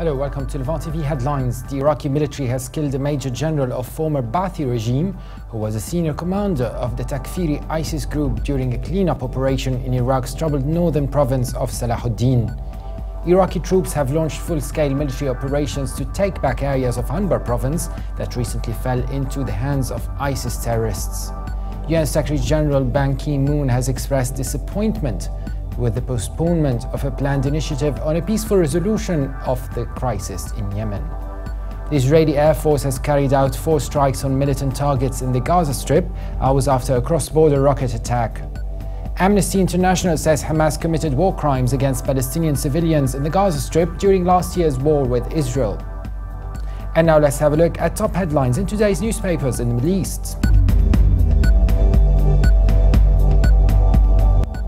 Hello, welcome to Levant TV Headlines. The Iraqi military has killed a major general of former Ba'athi regime who was a senior commander of the Takfiri ISIS group during a cleanup operation in Iraq's troubled northern province of Salahuddin. Iraqi troops have launched full-scale military operations to take back areas of Anbar province that recently fell into the hands of ISIS terrorists. UN Secretary General Ban Ki-moon has expressed disappointment with the postponement of a planned initiative on a peaceful resolution of the crisis in Yemen. The Israeli Air Force has carried out 4 strikes on militant targets in the Gaza Strip hours after a cross-border rocket attack. Amnesty International says Hamas committed war crimes against Palestinian civilians in the Gaza Strip during last year's war with Israel. And now let's have a look at top headlines in today's newspapers in the Middle East.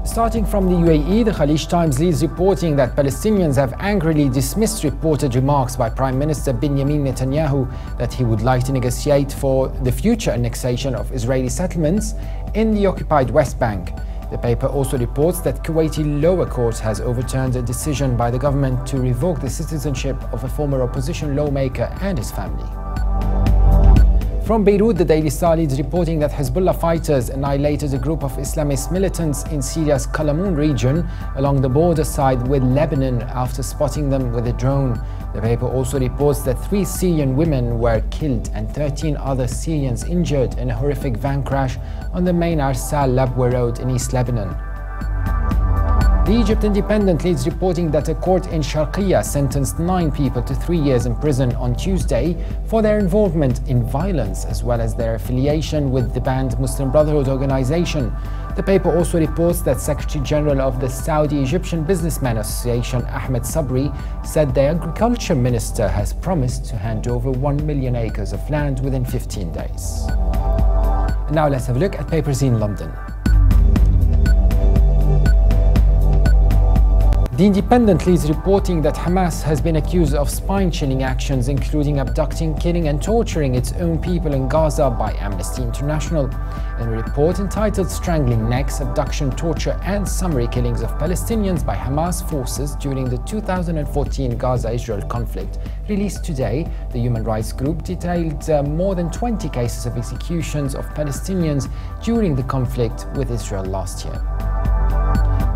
Starting from the UAE, the Khalij Times leads reporting that Palestinians have angrily dismissed reported remarks by Prime Minister Benjamin Netanyahu that he would like to negotiate for the future annexation of Israeli settlements in the occupied West Bank. The paper also reports that Kuwaiti lower court has overturned a decision by the government to revoke the citizenship of a former opposition lawmaker and his family. From Beirut, the Daily Star leads reporting that Hezbollah fighters annihilated a group of Islamist militants in Syria's Qalamun region along the border side with Lebanon after spotting them with a drone. The paper also reports that 3 Syrian women were killed and 13 other Syrians injured in a horrific van crash on the main Arsal-Labwa road in East Lebanon. The Egypt Independent leads reporting that a court in Sharqiya sentenced 9 people to 3 years in prison on Tuesday for their involvement in violence as well as their affiliation with the banned Muslim Brotherhood organization. The paper also reports that Secretary General of the Saudi Egyptian Businessmen Association Ahmed Sabri said the Agriculture Minister has promised to hand over 1 million acres of land within 15 days. And now let's have a look at papers in London. The Independent leads reporting that Hamas has been accused of spine-chilling actions including abducting, killing and torturing its own people in Gaza by Amnesty International. In a report entitled Strangling Necks, Abduction, Torture and Summary Killings of Palestinians by Hamas Forces During the 2014 Gaza-Israel Conflict, released today, the human rights group detailed more than 20 cases of executions of Palestinians during the conflict with Israel last year.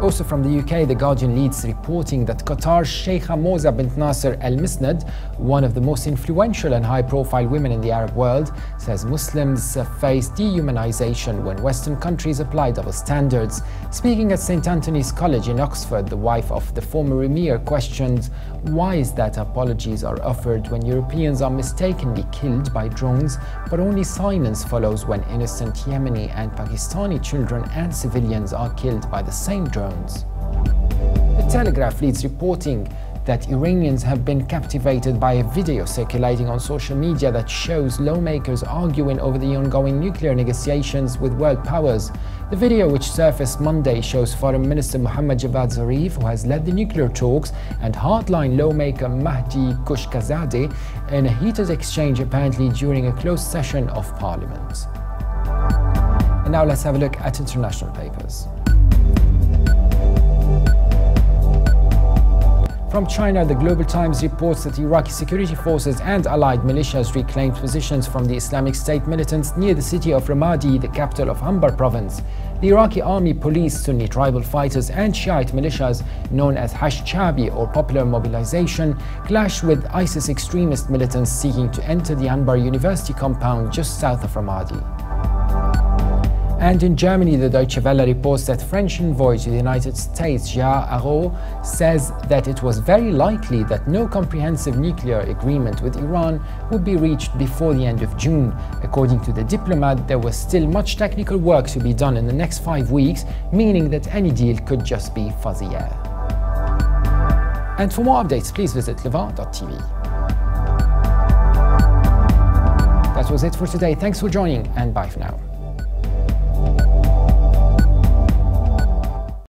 Also from the UK, The Guardian leads reporting that Qatar's Sheikha Moza bint Nasser Al Misnad, one of the most influential and high-profile women in the Arab world, says Muslims face dehumanization when Western countries apply double standards. Speaking at St. Anthony's College in Oxford, the wife of the former emir questioned why is that apologies are offered when Europeans are mistakenly killed by drones, but only silence follows when innocent Yemeni and Pakistani children and civilians are killed by the same drones. The Telegraph leads reporting that Iranians have been captivated by a video circulating on social media that shows lawmakers arguing over the ongoing nuclear negotiations with world powers. The video, which surfaced Monday, shows Foreign Minister Mohammad Javad Zarif, who has led the nuclear talks, and hardline lawmaker Mahdi Kushkazadeh in a heated exchange apparently during a closed session of parliament. And now let's have a look at international papers. From China, the Global Times reports that Iraqi security forces and allied militias reclaimed positions from the Islamic State militants near the city of Ramadi, the capital of Anbar province. The Iraqi army, police, Sunni tribal fighters and Shiite militias known as Hashd-Sha'bi or Popular Mobilization clashed with ISIS extremist militants seeking to enter the Anbar University compound just south of Ramadi. And in Germany, the Deutsche Welle reports that French envoy to the United States, Jean Araud, says that it was very likely that no comprehensive nuclear agreement with Iran would be reached before the end of June. According to the diplomat, there was still much technical work to be done in the next 5 weeks, meaning that any deal could just be fuzzy air. And for more updates, please visit Levant.tv. That was it for today. Thanks for joining, and bye for now.